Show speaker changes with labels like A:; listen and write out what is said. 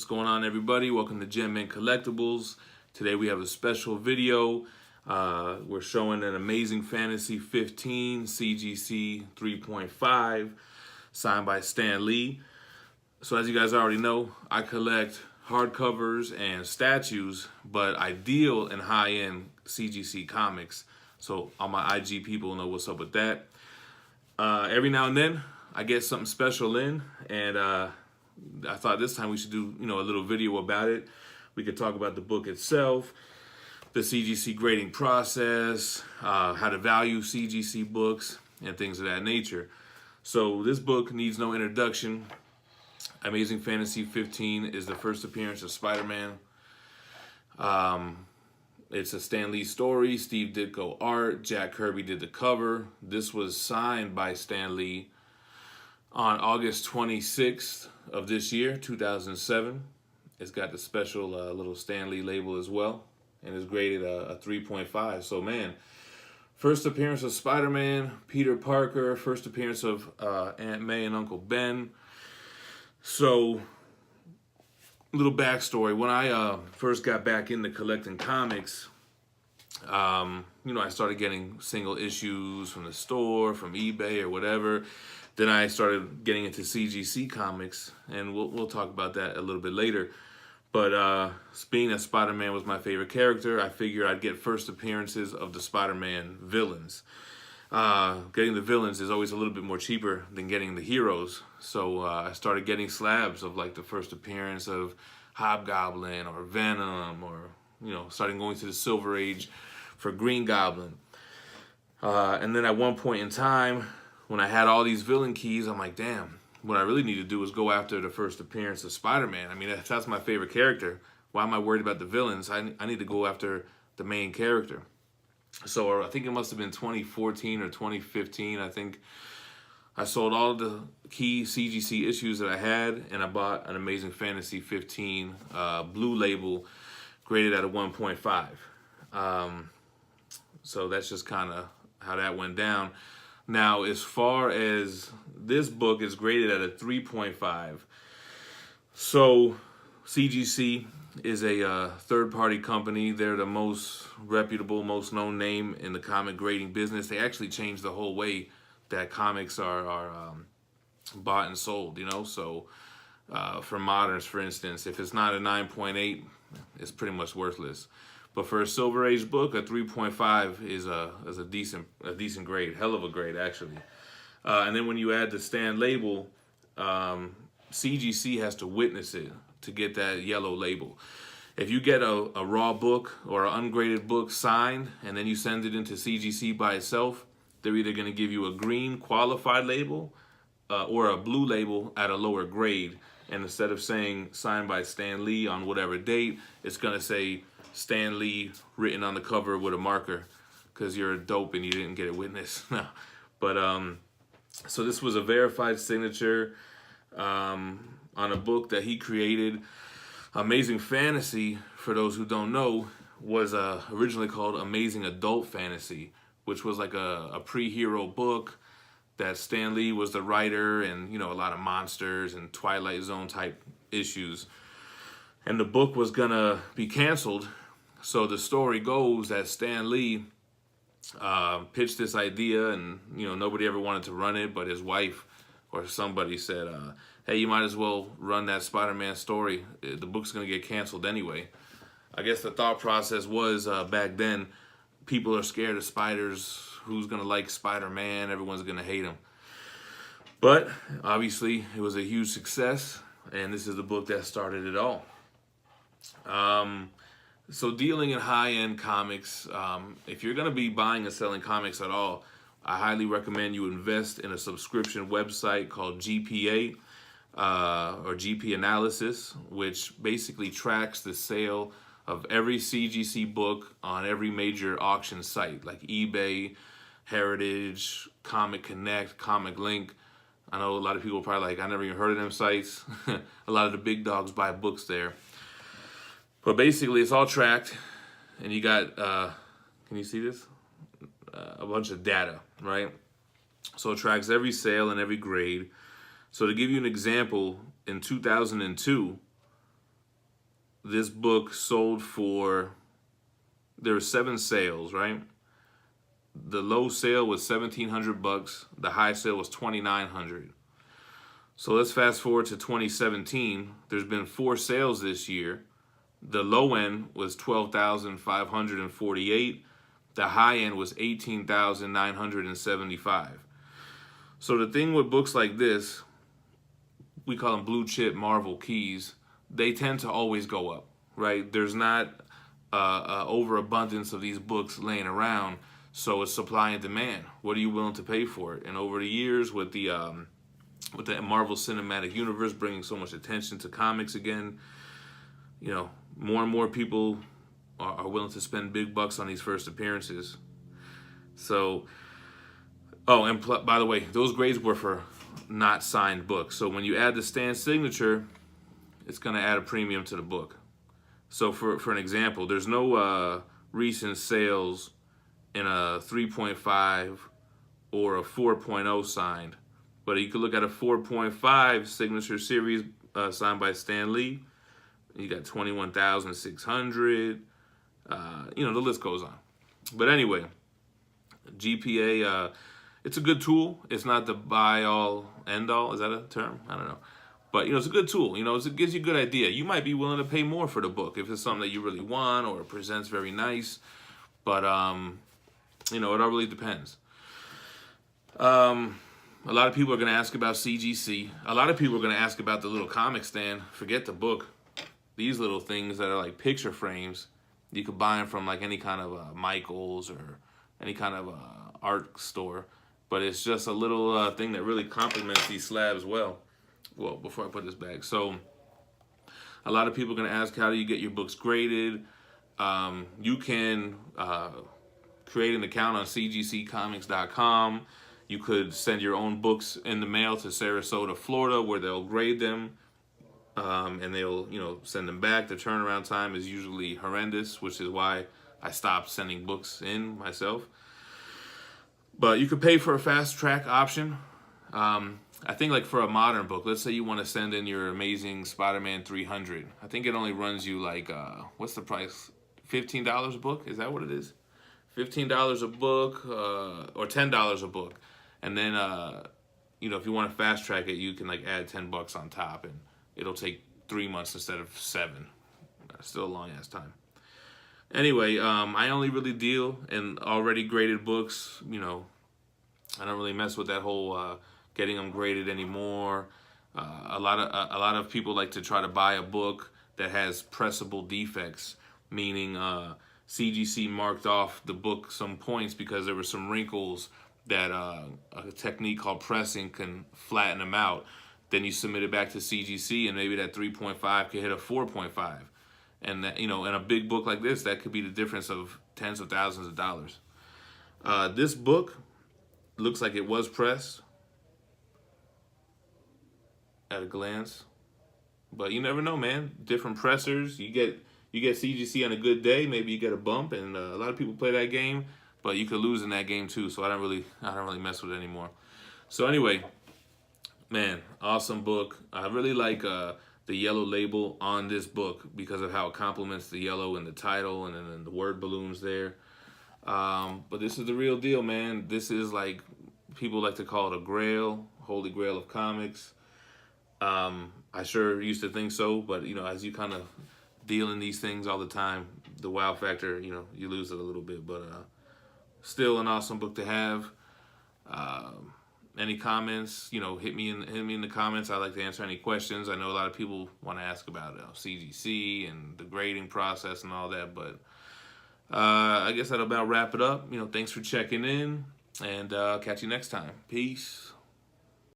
A: What's going on, everybody? Welcome to Gem Man Collectibles. Today we have a special video. We're showing an Amazing Fantasy 15 CGC 3.5 signed by Stan Lee. So as you guys already know, I collect hardcovers and statues, but I deal in high-end CGC comics. So all my IG people know what's up with that. Every now and then I get something special in, and I thought this time we should do, a little video about it. We could talk about the book itself, the CGC grading process, how to value CGC books, and things of that nature. So this book needs no introduction. Amazing Fantasy 15 is the first appearance of Spider-Man. It's a Stan Lee story. Steve Ditko art. Jack Kirby did the cover. This was signed by Stan Lee on August 26th of this year, 2007. It's got the special little Stan Lee label as well, and it's graded a 3.5. So man, first appearance of Spider-Man, Peter Parker, first appearance of Aunt May and Uncle Ben. So, little backstory. When I first got back into collecting comics, I started getting single issues from the store, from eBay or whatever. Then I started getting into CGC comics, and we'll talk about that a little bit later. But being that Spider-Man was my favorite character, I figured I'd get first appearances of the Spider-Man villains. Getting the villains is always a little bit more cheaper than getting the heroes. So I started getting slabs of like the first appearance of Hobgoblin or Venom, or starting going to the Silver Age for Green Goblin. And then at one point in time, when I had all these villain keys, I'm like, damn, what I really need to do is go after the first appearance of Spider-Man. I mean, that's my favorite character. Why am I worried about the villains? I need to go after the main character. So I think it must have been 2014 or 2015. I think I sold all of the key CGC issues that I had, and I bought an Amazing Fantasy 15 blue label graded at a 1.5. So that's just kind of how that went down. Now, as far as this book is graded at a 3.5. So CGC is a third-party company. They're the most reputable, most known name in the comic grading business. They actually changed the whole way that comics are bought and sold, So for moderns, for instance, if it's not a 9.8, it's pretty much worthless. But for a Silver Age book, a 3.5 is a decent grade, hell of a grade actually. And then when you add the Stan label, CGC has to witness it to get that yellow label. If you get a raw book or an ungraded book signed and then you send it into CGC by itself, they're either going to give you a green qualified label or a blue label at a lower grade. And instead of saying signed by Stan Lee on whatever date, it's going to say Stan Lee written on the cover with a marker because you're a dope and you didn't get it witnessed. But so this was a verified signature on a book that he created. Amazing Fantasy, for those who don't know, was originally called Amazing Adult Fantasy, which was like a pre-hero book that Stan Lee was the writer, and a lot of monsters and Twilight Zone type issues. And the book was gonna be canceled. So the story goes that Stan Lee pitched this idea, and nobody ever wanted to run it, but his wife or somebody said, hey, you might as well run that Spider-Man story. The book's going to get canceled anyway. I guess the thought process was back then, people are scared of spiders. Who's going to like Spider-Man? Everyone's going to hate him. But obviously, it was a huge success, and this is the book that started it all. So dealing in high-end comics, if you're going to be buying and selling comics at all, I highly recommend you invest in a subscription website called GPA. Or GP Analysis, which basically tracks the sale of every CGC book on every major auction site like eBay, Heritage, Comic Connect, Comic Link. I know a lot of people are probably like, I never even heard of them sites. A lot of the big dogs buy books there. But basically, it's all tracked, and you got, can you see this? A bunch of data, right? So it tracks every sale and every grade. So to give you an example, in 2002, this book sold for, there were 7 sales, right? The low sale was $1,700. The high sale was $2,900. So let's fast forward to 2017. There's been 4 sales this year. The low end was $12,548. The high end was $18,975. So the thing with books like this, we call them blue chip Marvel keys, they tend to always go up, right? There's not overabundance of these books laying around, so it's supply and demand. What are you willing to pay for it? And over the years, with the Marvel Cinematic Universe bringing so much attention to comics again, you know, more and more people are willing to spend big bucks on these first appearances. So, oh, and by the way, those grades were for not signed books. So when you add the Stan signature, it's going to add a premium to the book. So for an example, there's no recent sales in a 3.5 or a 4.0 signed. But you could look at a 4.5 signature series signed by Stan Lee. You got 21,600. You know, the list goes on. But anyway, GPA, it's a good tool. It's not the buy-all, end-all. Is that a term? I don't know. But, you know, it's a good tool. You know, it gives you a good idea. You might be willing to pay more for the book if it's something that you really want or it presents very nice. But, you know, it all really depends. A lot of people are going to ask about CGC. A lot of people are going to ask about the little comic stand. Forget the book. These little things that are like picture frames. You could buy them from like any kind of Michael's or any kind of art store. But it's just a little thing that really complements these slabs well. Well, before I put this back. So a lot of people are going to ask, how do you get your books graded? You can create an account on cgccomics.com. You could send your own books in the mail to Sarasota, Florida, where they'll grade them. And they'll, you know, send them back. The turnaround time is usually horrendous, which is why I stopped sending books in myself. But you could pay for a fast track option. I think like for a modern book, let's say you want to send in your Amazing Spider-Man 300. I think it only runs you like, what's the price? $15 a book? Is that what it is? $15 a book or $10 a book. And then, you know, if you want to fast track it, you can like add $10 on top and it'll take 3 months instead of 7. Still a long ass time. Anyway, I only really deal in already graded books. You know, I don't really mess with that whole getting them graded anymore. A lot of people like to try to buy a book that has pressable defects, meaning CGC marked off the book some points because there were some wrinkles that a technique called pressing can flatten them out. Then you submit it back to CGC, and maybe that 3.5 could hit a 4.5. And that, you know, in a big book like this, that could be the difference of tens of thousands of dollars. This book looks like it was pressed at a glance, but you never know, man. Different pressers. You get CGC on a good day, maybe you get a bump, and a lot of people play that game, but you could lose in that game too. So I don't really mess with it anymore. So anyway. Man, awesome book. I really like the yellow label on this book because of how it complements the yellow in the title and then the word balloons there. But this is the real deal, man. This is like, people like to call it a grail, holy grail of comics. I sure used to think so, but, you know, as you kind of deal in these things all the time, the wow factor, you know, you lose it a little bit. But still an awesome book to have. Any comments, you know, hit me in the comments. I'd like to answer any questions. I know a lot of people want to ask about CGC and the grading process and all that, but I guess that'll about wrap it up. You know, thanks for checking in, and catch you next time. Peace.